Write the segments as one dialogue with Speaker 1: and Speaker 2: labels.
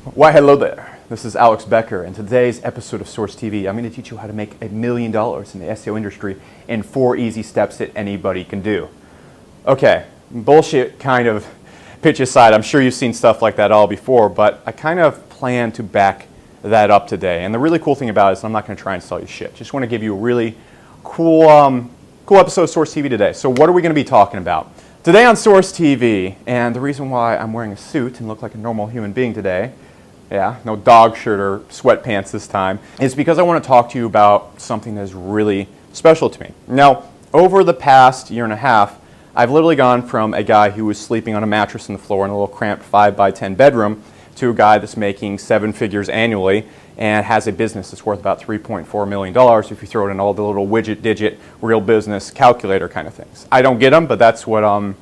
Speaker 1: Why, hello there. This is Alex Becker, and today's episode of Source TV, I'm going to teach you how to make $1 million in the SEO industry in 4 easy steps that anybody can do. Okay, bullshit kind of pitch aside, I'm sure you've seen stuff like that all before, but I kind of plan to back that up today. And the really cool thing about it is I'm not going to try and sell you shit. Just want to give you a really cool episode of Source TV today. So what are we going to be talking about? Today on Source TV, and the reason why I'm wearing a suit and look like a normal human being today, yeah, no dog shirt or sweatpants this time, is because I want to talk to you about something that is really special to me. Now, over the past year and a half, I've literally gone from a guy who was sleeping on a mattress on the floor in a little cramped 5x10 bedroom to a guy that's making 7 figures annually and has a business that's worth about $3.4 million if you throw it in all the little widget, digit, real business calculator kind of things. I don't get them, but that's what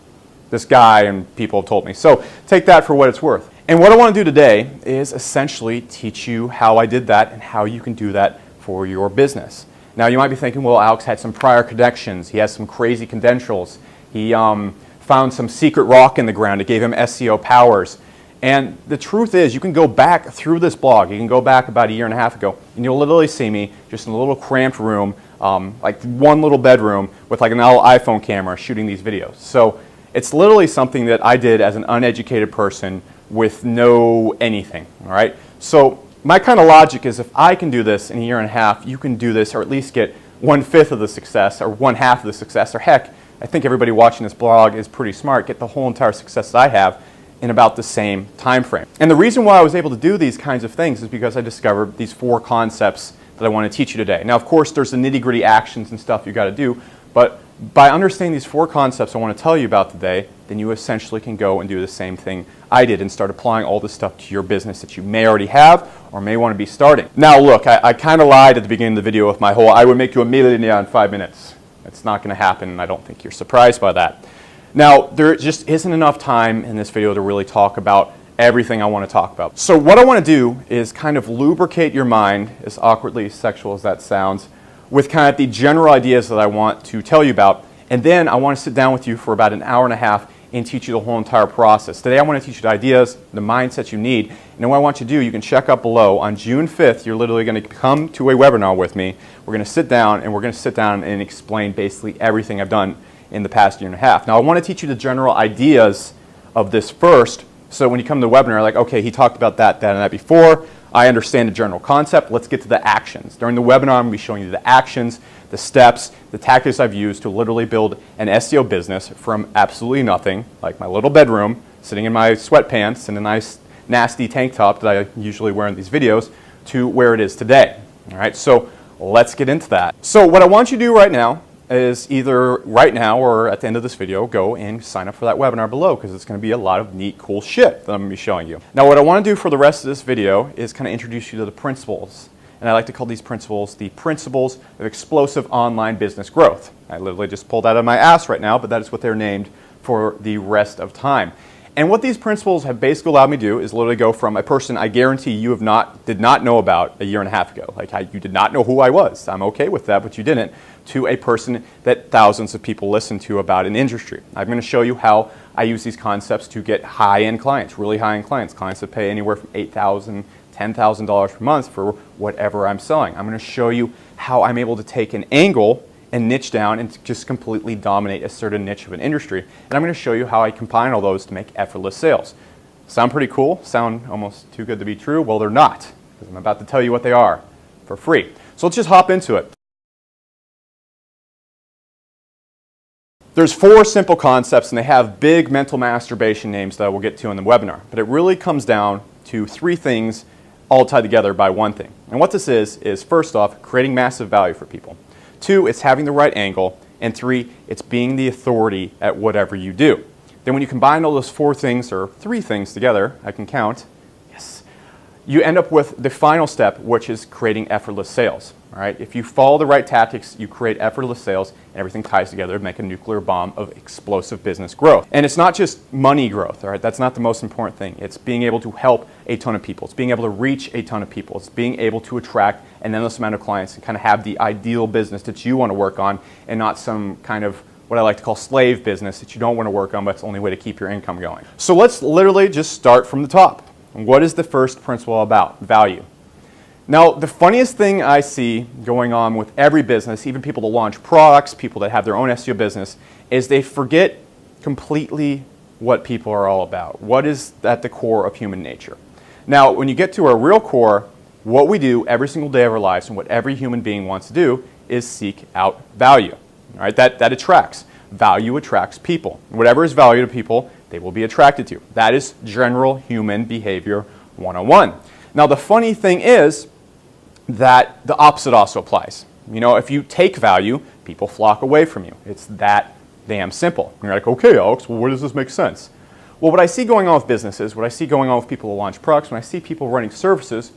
Speaker 1: this guy and people have told me. So take that for what it's worth. And what I want to do today is essentially teach you how I did that and how you can do that for your business. Now you might be thinking, well, Alex had some prior connections. He has some crazy credentials. He found some secret rock in the ground. It gave him SEO powers. And the truth is, you can go back through this blog. You can go back about a year and a half ago, and you'll literally see me just in a little cramped room, like one little bedroom with like an little iPhone camera shooting these videos. So it's literally something that I did as an uneducated person with no anything, all right? So my kind of logic is if I can do this in a year and a half, you can do this or at least get 1/5 of the success or 1/2 of the success, or heck, I think everybody watching this blog is pretty smart, get the whole entire success that I have in about the same time frame. And the reason why I was able to do these kinds of things is because I discovered these 4 concepts that I want to teach you today. Now, of course, there's the nitty-gritty actions and stuff you got to do, but by understanding these 4 concepts I want to tell you about today, then you essentially can go and do the same thing I did and start applying all this stuff to your business that you may already have or may want to be starting. Now, look, I kind of lied at the beginning of the video with my whole, I would make you $1 million in 5 minutes. It's not going to happen, and I don't think you're surprised by that. Now, there just isn't enough time in this video to really talk about everything I want to talk about. So what I want to do is kind of lubricate your mind, as awkwardly sexual as that sounds, with kind of the general ideas that I want to tell you about, and then I want to sit down with you for about an hour and a half and teach you the whole entire process. Today I want to teach you the ideas, the mindsets you need, and then what I want you to do, you can check up below. On June 5th, you're literally going to come to a webinar with me. We're going to sit down, and we're going to sit down and explain basically everything I've done in the past year and a half. Now I want to teach you the general ideas of this first, so when you come to the webinar, like, okay, he talked about that, and that before. I understand the general concept. Let's get to the actions. During the webinar, I'm going to be showing you the actions, the steps, the tactics I've used to literally build an SEO business from absolutely nothing, like my little bedroom, sitting in my sweatpants and a nice nasty tank top that I usually wear in these videos, to where it is today. All right, so let's get into that. So what I want you to do right now is either right now or at the end of this video, go and sign up for that webinar below, because it's going to be a lot of neat, cool shit that I'm going to be showing you. Now, what I want to do for the rest of this video is kind of introduce you to the principles. And I like to call these principles the principles of explosive online business growth. I literally just pulled that out of my ass right now, but that is what they're named for the rest of time. And what these principles have basically allowed me to do is literally go from a person I guarantee you did not know about a year and a half ago. Like, you did not know who I was. I'm okay with that, but you didn't. To a person that thousands of people listen to about an industry. I'm going to show you how I use these concepts to get high-end clients, really high-end clients that pay anywhere from $8,000, $10,000 per month for whatever I'm selling. I'm going to show you how I'm able to take an angle and niche down and just completely dominate a certain niche of an industry. And I'm going to show you how I combine all those to make effortless sales. Sound pretty cool? Sound almost too good to be true? Well, they're not, because I'm about to tell you what they are for free. So let's just hop into it. There's 4 simple concepts, and they have big mental masturbation names that we'll get to in the webinar. But it really comes down to 3 things all tied together by one thing. And what this is first off, creating massive value for people. 2, it's having the right angle. And 3, it's being the authority at whatever you do. Then when you combine all those 4 things, or 3 things together, I can count, yes, you end up with the final step, which is creating effortless sales. All right? If you follow the right tactics, you create effortless sales, and everything ties together to make a nuclear bomb of explosive business growth. And it's not just money growth, all right? That's not the most important thing. It's being able to help a ton of people. It's being able to reach a ton of people. It's being able to attract an endless amount of clients and kind of have the ideal business that you want to work on, and not some kind of what I like to call slave business that you don't want to work on, but it's the only way to keep your income going. So let's literally just start from the top. What is the first principle about? Value. Now, the funniest thing I see going on with every business, even people that launch products, people that have their own SEO business, is they forget completely what people are all about. What is at the core of human nature? Now, when you get to our real core, what we do every single day of our lives and what every human being wants to do is seek out value. All right? That attracts. Value attracts people. Whatever is value to people, they will be attracted to. That is general human behavior 101. Now, the funny thing is that the opposite also applies. You know, if you take value, people flock away from you. It's that damn simple. And you're like, okay, Alex, well, where does this make sense? Well, what I see going on with businesses, what I see going on with people who launch products, when I see people running services,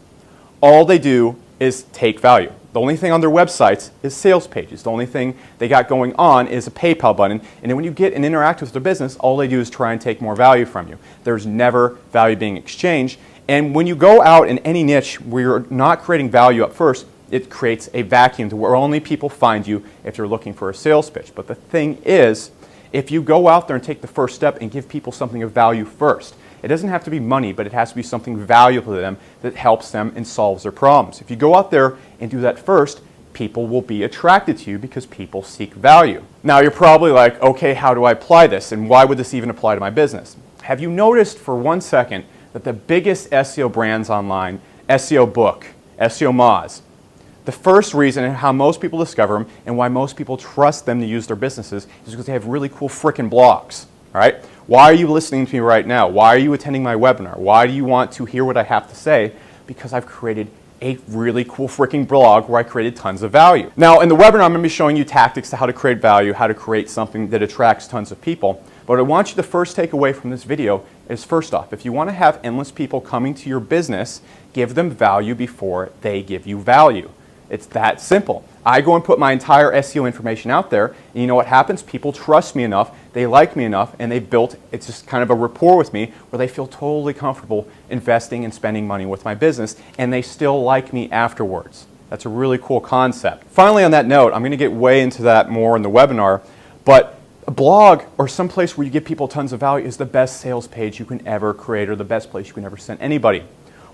Speaker 1: all they do is take value. The only thing on their websites is sales pages. The only thing they got going on is a PayPal button. And then when you get and interact with their business, all they do is try and take more value from you. There's never value being exchanged. And when you go out in any niche where you're not creating value up first, it creates a vacuum to where only people find you if you're looking for a sales pitch. But the thing is, if you go out there and take the first step and give people something of value first, it doesn't have to be money, but it has to be something valuable to them that helps them and solves their problems. If you go out there and do that first, people will be attracted to you because people seek value. Now you're probably like, okay, how do I apply this? And why would this even apply to my business? Have you noticed for 1 second that the biggest SEO brands online, SEO Book, SEO Moz, the first reason and how most people discover them and why most people trust them to use their businesses is because they have really cool frickin' blogs, all right? Why are you listening to me right now? Why are you attending my webinar? Why do you want to hear what I have to say? Because I've created a really cool freaking blog where I created tons of value. Now, in the webinar, I'm going to be showing you tactics to how to create value, how to create something that attracts tons of people. But what I want you to first take away from this video is, first off, if you want to have endless people coming to your business, give them value before they give you value. It's that simple. I go and put my entire SEO information out there, and you know what happens? People trust me enough, they like me enough, and they've built, it's just kind of a rapport with me where they feel totally comfortable investing and spending money with my business, and they still like me afterwards. That's a really cool concept. Finally, on that note, I'm going to get way into that more in the webinar, but a blog or some place where you give people tons of value is the best sales page you can ever create, or the best place you can ever send anybody.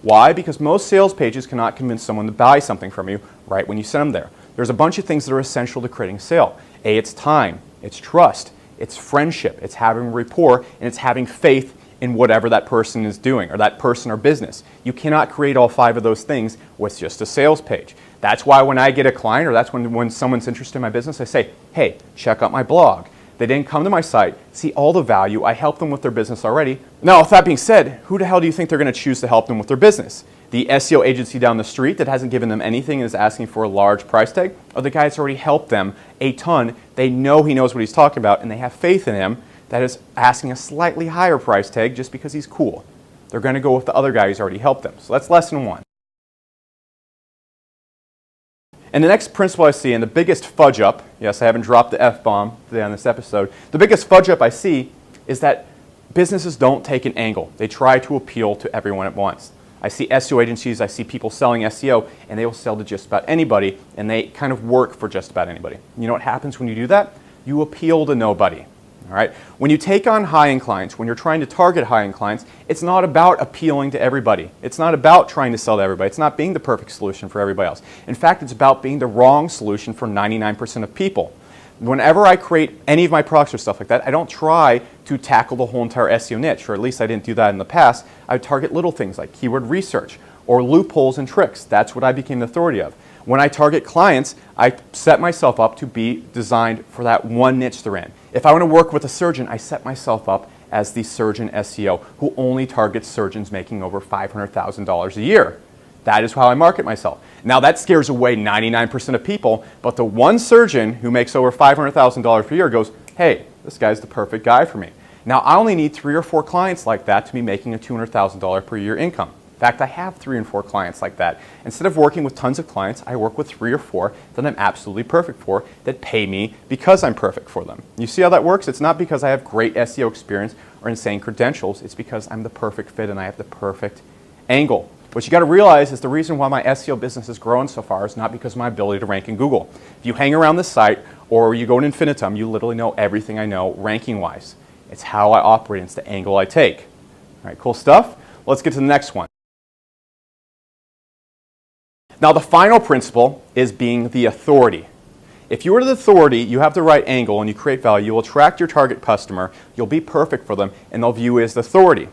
Speaker 1: Why? Because most sales pages cannot convince someone to buy something from you right when you send them there. There's a bunch of things that are essential to creating a sale. A, it's time, it's trust, it's friendship, it's having rapport, and it's having faith in whatever that person is doing, or that person or business. You cannot create all 5 of those things with just a sales page. That's why when I get a client, or that's when someone's interested in my business, I say, hey, check out my blog. They didn't come to my site, see all the value, I helped them with their business already. Now, with that being said, who the hell do you think they're going to choose to help them with their business? The SEO agency down the street that hasn't given them anything and is asking for a large price tag? Or the guy that's already helped them a ton, they know he knows what he's talking about, and they have faith in him, that is asking a slightly higher price tag just because he's cool. They're going to go with the other guy who's already helped them. So that's lesson 1. And the next principle I see, and the biggest fudge up, yes, I haven't dropped the F-bomb today on this episode, the biggest fudge up I see is that businesses don't take an angle. They try to appeal to everyone at once. I see SEO agencies, I see people selling SEO, and they will sell to just about anybody, and they kind of work for just about anybody. You know what happens when you do that? You appeal to nobody. All right? When you take on high-end clients, when you're trying to target high-end clients, it's not about appealing to everybody. It's not about trying to sell to everybody. It's not being the perfect solution for everybody else. In fact, it's about being the wrong solution for 99% of people. Whenever I create any of my products or stuff like that, I don't try to tackle the whole entire SEO niche, or at least I didn't do that in the past. I would target little things like keyword research or loopholes and tricks. That's what I became the authority of. When I target clients, I set myself up to be designed for that one niche they're in. If I want to work with a surgeon, I set myself up as the surgeon SEO who only targets surgeons making over $500,000 a year. That is how I market myself. Now that scares away 99% of people, but the one surgeon who makes over $500,000 per year goes, hey, this guy's the perfect guy for me. Now I only need 3 or 4 clients like that to be making a $200,000 per year income. In fact, I have 3 and 4 clients like that. Instead of working with tons of clients, I work with 3 or 4 that I'm absolutely perfect for, that pay me because I'm perfect for them. You see how that works? It's not because I have great SEO experience or insane credentials. It's because I'm the perfect fit and I have the perfect angle. What you got to realize is the reason why my SEO business has grown so far is not because of my ability to rank in Google. If you hang around this site or you go in infinitum, you literally know everything I know ranking-wise. It's how I operate. It's the angle I take. All right, cool stuff. Let's get to the next one. Now, the final principle is being the authority. If you are the authority, you have the right angle, and you create value, you'll attract your target customer, you'll be perfect for them, and they'll view you as the authority.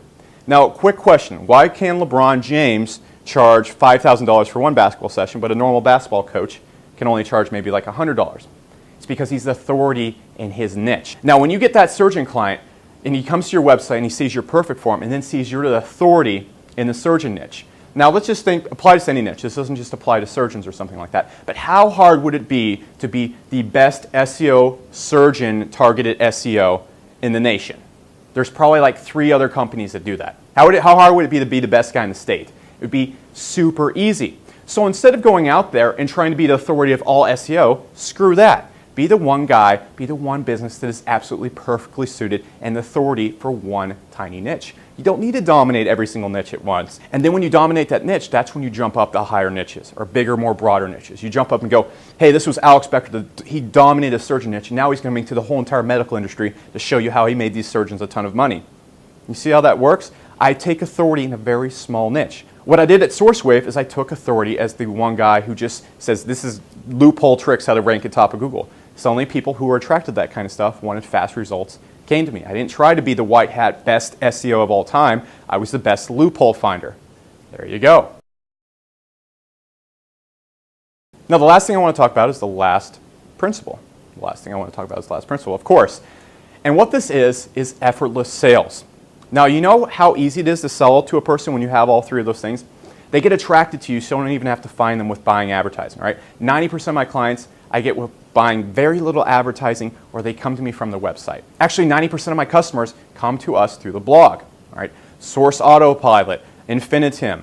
Speaker 1: Now, quick question. Why can LeBron James charge $5,000 for one basketball session, but a normal basketball coach can only charge maybe like $100? It's because he's the authority in his niche. Now, when you get that surgeon client, and he comes to your website and he sees you're perfect for him, and then sees you're the authority in the surgeon niche. Now, let's just think, apply this to any niche. This doesn't just apply to surgeons or something like that. But how hard would it be to be the best SEO surgeon targeted SEO in the nation? There's probably like 3 other companies that do that. How hard would it be to be the best guy in the state? It would be super easy. So instead of going out there and trying to be the authority of all SEO, screw that. Be the one guy, be the one business that is absolutely perfectly suited and the authority for one tiny niche. You don't need to dominate every single niche at once. And then when you dominate that niche, that's when you jump up to higher niches or bigger, more broader niches. You jump up and go, hey, this was Alex Becker. He dominated a surgeon niche, and now he's coming to the whole entire medical industry to show you how he made these surgeons a ton of money. You see how that works? I take authority in a very small niche. What I did at SourceWave is I took authority as the one guy who just says, this is loophole tricks how to rank at top of Google. So only people who were attracted to that kind of stuff, wanted fast results, came to me. I didn't try to be the white hat best SEO of all time. I was the best loophole finder. There you go. Now, the last thing I want to talk about is the last principle. The last thing I want to talk about is the last principle, of course. And what this is effortless sales. Now, you know how easy it is to sell to a person when you have all 3 of those things? They get attracted to you, so you don't even have to find them with buying advertising, right? 90% of my clients I get with buying very little advertising, or they come to me from the website. Actually, 90% of my customers come to us through the blog, all right? Source Autopilot, Infinitum,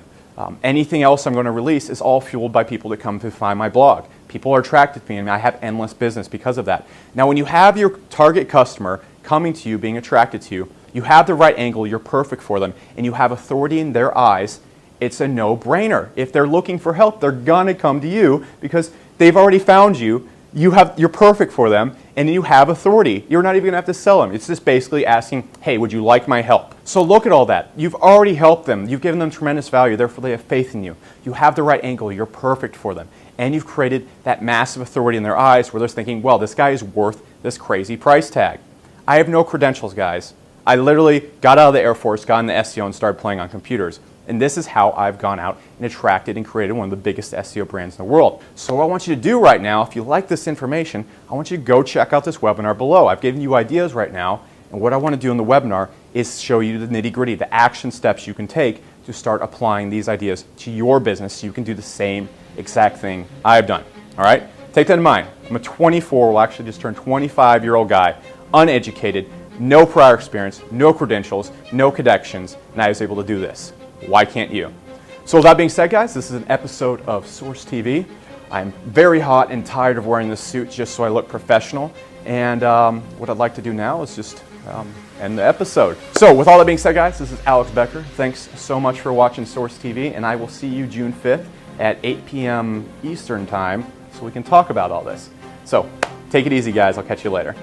Speaker 1: anything else I'm going to release is all fueled by people that come to find my blog. People are attracted to me, and I have endless business because of that. Now, when you have your target customer coming to you, being attracted to you, you have the right angle, you're perfect for them, and you have authority in their eyes, it's a no-brainer. If they're looking for help, they're going to come to you because they've already found you. You're perfect for them, and you have authority. You're not even going to have to sell them. It's just basically asking, hey, would you like my help? So look at all that. You've already helped them. You've given them tremendous value. Therefore, they have faith in you. You have the right angle. You're perfect for them. And you've created that massive authority in their eyes where they're thinking, well, this guy is worth this crazy price tag. I have no credentials, guys. I literally got out of the Air Force, got into SEO, and started playing on computers. And this is how I've gone out and attracted and created one of the biggest SEO brands in the world. So what I want you to do right now, if you like this information, I want you to go check out this webinar below. I've given you ideas right now, and what I want to do in the webinar is show you the nitty-gritty, the action steps you can take to start applying these ideas to your business so you can do the same exact thing I've done. All right? Take that in mind. I'm a 24, well actually just turned 25-year-old guy, uneducated, no prior experience, no credentials, no connections, and I was able to do this. Why can't you? So with that being said, guys, this is an episode of Source TV. I'm very hot and tired of wearing this suit just so I look professional. And what I'd like to do now is just end the episode. So with all that being said, guys, this is Alex Becker. Thanks so much for watching Source TV, and I will see you June 5th at 8 p.m. Eastern Time so we can talk about all this. So take it easy, guys. I'll catch you later.